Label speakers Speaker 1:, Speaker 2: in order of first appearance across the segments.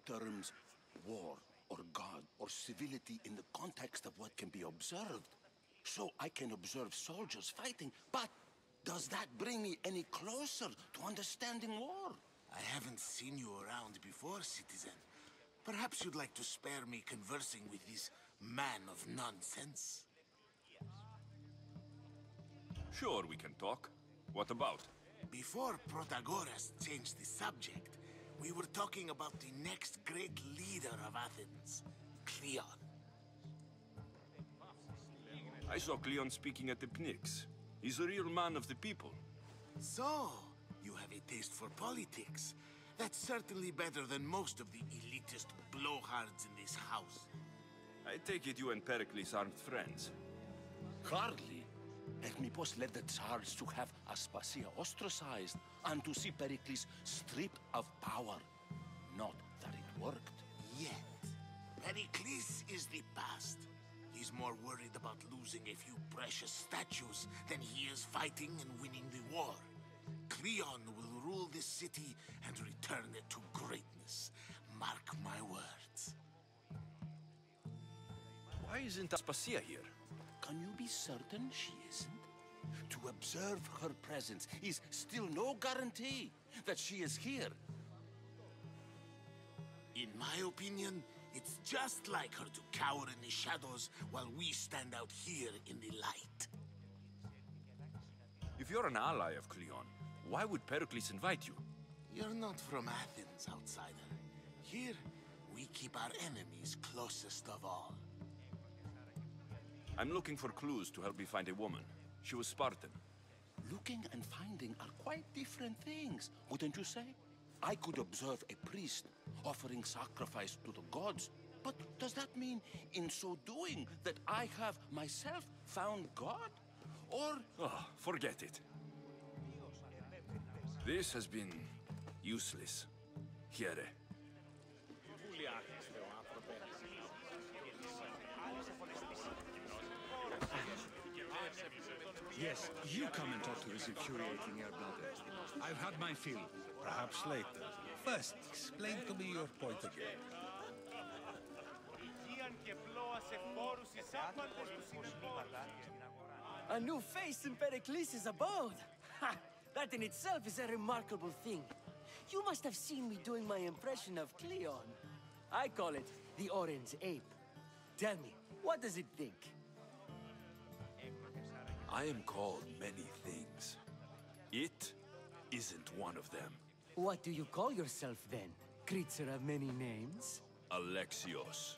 Speaker 1: terms war or God or civility in the context of what can be observed. So I can observe soldiers fighting, but does that bring me any closer to understanding war?
Speaker 2: I haven't seen you around before, citizen. Perhaps you'd like to spare me conversing with this man of nonsense?
Speaker 3: Sure, we can talk. What about?
Speaker 2: Before Protagoras changed the subject, we were talking about the next great leader of Athens, Cleon.
Speaker 3: I saw Cleon speaking at the Pnyx. He's a real man of the people.
Speaker 2: So, you have a taste for politics. That's certainly better than most of the elitist blowhards in this house.
Speaker 3: I take it you and Pericles aren't friends.
Speaker 1: Hardly. Hermipos led the Tsars to have Aspasia ostracized and to see Pericles stripped of power. Not that it worked.
Speaker 2: Yet, Pericles is the past. He's more worried about losing a few precious statues than he is fighting and winning the war. Cleon will rule this city and return it to greatness. Mark my words.
Speaker 3: Why isn't Aspasia here?
Speaker 1: Can you be certain she isn't? To observe her presence is still no guarantee that she is here.
Speaker 2: In my opinion, it's just like her to cower in the shadows while we stand out here in the light.
Speaker 3: If you're an ally of Cleon, why would Pericles invite you?
Speaker 2: You're not from Athens, outsider. Here, we keep our enemies closest of all.
Speaker 3: I'm looking for clues to help me find a woman. She was Spartan.
Speaker 1: Looking and finding are quite different things, wouldn't you say? I could observe a priest offering sacrifice to the gods, but does that mean, in so doing, that I have myself found God? Or...
Speaker 3: Oh, forget it. This has been useless. Here.
Speaker 4: Yes, you come and talk to this infuriating air-blooded. I've had my fill. Perhaps later. First, explain to me your point again.
Speaker 5: A new face in Pericles' abode! Ha! That in itself is a remarkable thing. You must have seen me doing my impression of Cleon. I call it the Orange Ape. Tell me, what does it think?
Speaker 3: I am called many things. It isn't one of them.
Speaker 5: What do you call yourself then? Creature of many names?
Speaker 3: Alexios.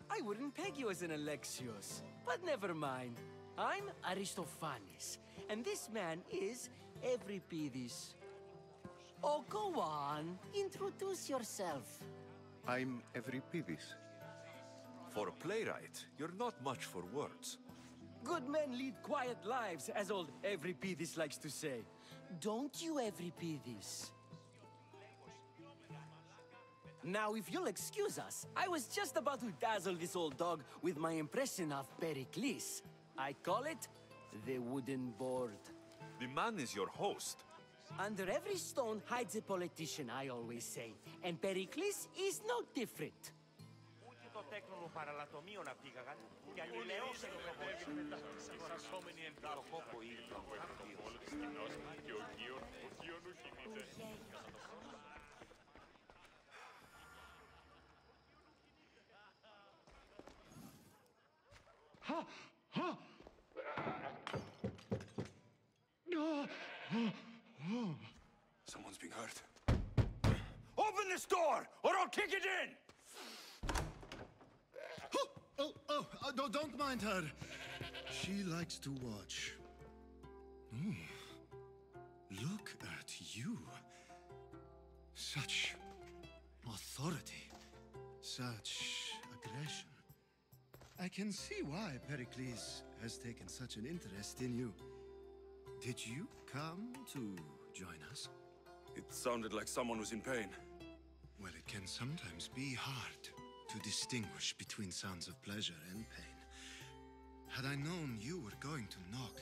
Speaker 5: I wouldn't peg you as an Alexios. But never mind. I'm Aristophanes, and this man is Euripides. Oh, go on. Introduce yourself.
Speaker 6: I'm Euripides.
Speaker 3: For a playwright, you're not much for words.
Speaker 5: Good men lead quiet lives, as old Euripides likes to say. Don't you, Euripides? Now, if you'll excuse us, I was just about to dazzle this old dog with my impression of Pericles. I call it the wooden board.
Speaker 3: The man is your host.
Speaker 5: Under every stone hides a politician, I always say. And Pericles is no different.
Speaker 7: Το τέκνο μου παραλατομείο να πήγαγαν και αλληλεώσαν το βασόμενοι εν το κόκο ήλιο. Και ο Κίον ουκινείται.
Speaker 3: Someone's being hurt. Open this door, or I'll kick it in!
Speaker 8: No, don't mind her. She likes to watch. Look at you. Such authority. Such aggression. I can see why Pericles has taken such an interest in you. Did you come to join us?
Speaker 3: It sounded like someone was in pain.
Speaker 8: Well, it can sometimes be hard to distinguish between sounds of pleasure and pain. Had I known you were going to knock,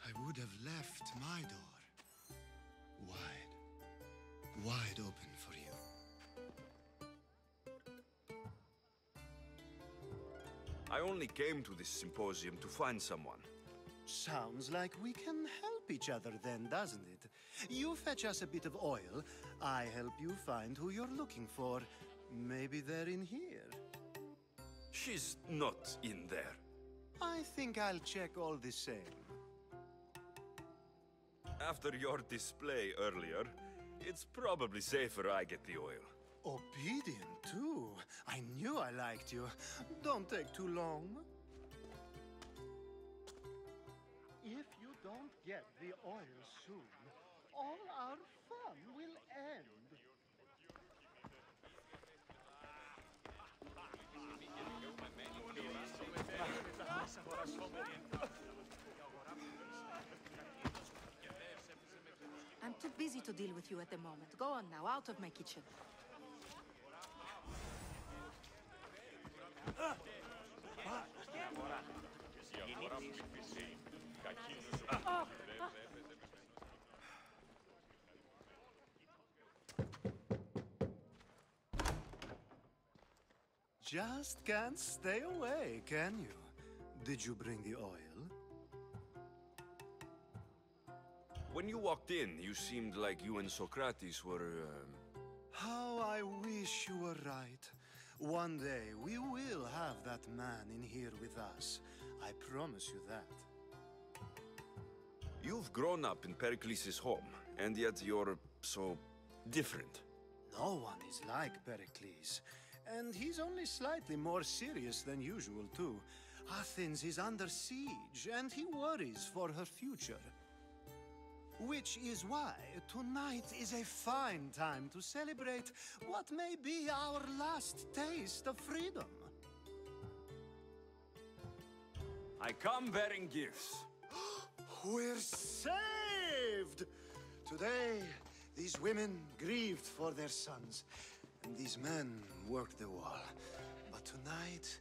Speaker 8: I would have left my door wide open for you.
Speaker 3: I only came to this symposium to find someone.
Speaker 8: Sounds like we can help each other then, doesn't it? You fetch us a bit of oil, I help you find who you're looking for. Maybe they're in here.
Speaker 3: She's not in there.
Speaker 8: I think I'll check all the same.
Speaker 3: After your display earlier, it's probably safer I get the oil.
Speaker 8: Obedient, too. I knew I liked you. Don't take too long. If you don't get the oil soon, all our fun will end.
Speaker 9: I'm too busy to deal with you at the moment. Go on now, out of my kitchen.
Speaker 8: Just can't stay away, can you? Did you bring the oil?
Speaker 3: When you walked in, you seemed like you and Socrates were,
Speaker 8: How I wish you were right. One day we will have that man in here with us. I promise you that.
Speaker 3: You've grown up in Pericles' home, and yet you're so different.
Speaker 8: No one is like Pericles. And he's only slightly more serious than usual, too. Athens is under siege, and he worries for her future. Which is why tonight is a fine time to celebrate what may be our last taste of freedom.
Speaker 3: I come bearing gifts.
Speaker 8: We're saved! Today, these women grieved for their sons, and these men worked the wall. But tonight,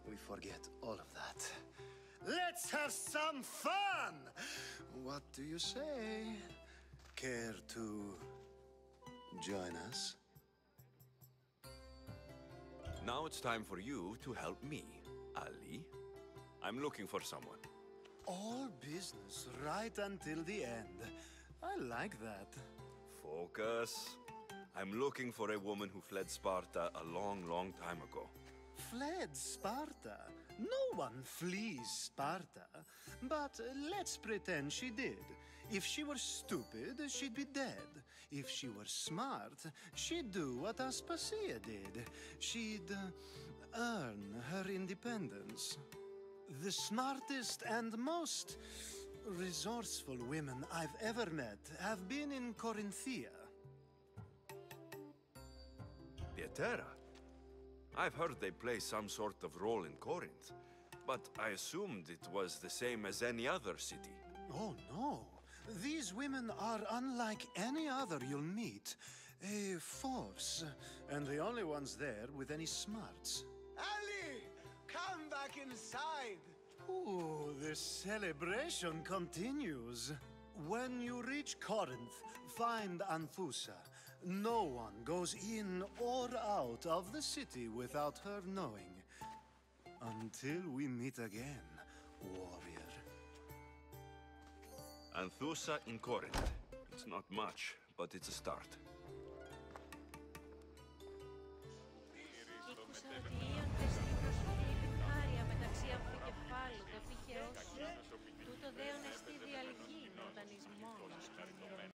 Speaker 8: we forget all of that. Let's have some fun! What do you say? Care to join us?
Speaker 3: Now it's time for you to help me, Ali. I'm looking for someone.
Speaker 8: All business right until the end. I like that.
Speaker 3: Focus. I'm looking for a woman who fled Sparta a long, long time ago.
Speaker 8: Fled Sparta? No one flees Sparta. But let's pretend she did. If she were stupid, she'd be dead. If she were smart, she'd do what Aspasia did. She'd earn her independence. The smartest and most resourceful women I've ever met have been in Corinthia.
Speaker 3: Pietera? I've heard they play some sort of role in Corinth, but I assumed it was the same as any other city.
Speaker 8: Oh, no. These women are unlike any other you'll meet. A force, and the only ones there with any smarts. Ali! Come back inside! Ooh, the celebration continues. When you reach Corinth, find Anthusa. No one goes in or out of the city without her knowing. Until we meet again, warrior.
Speaker 3: Anthusa in Corinth. It's not much, but it's a start.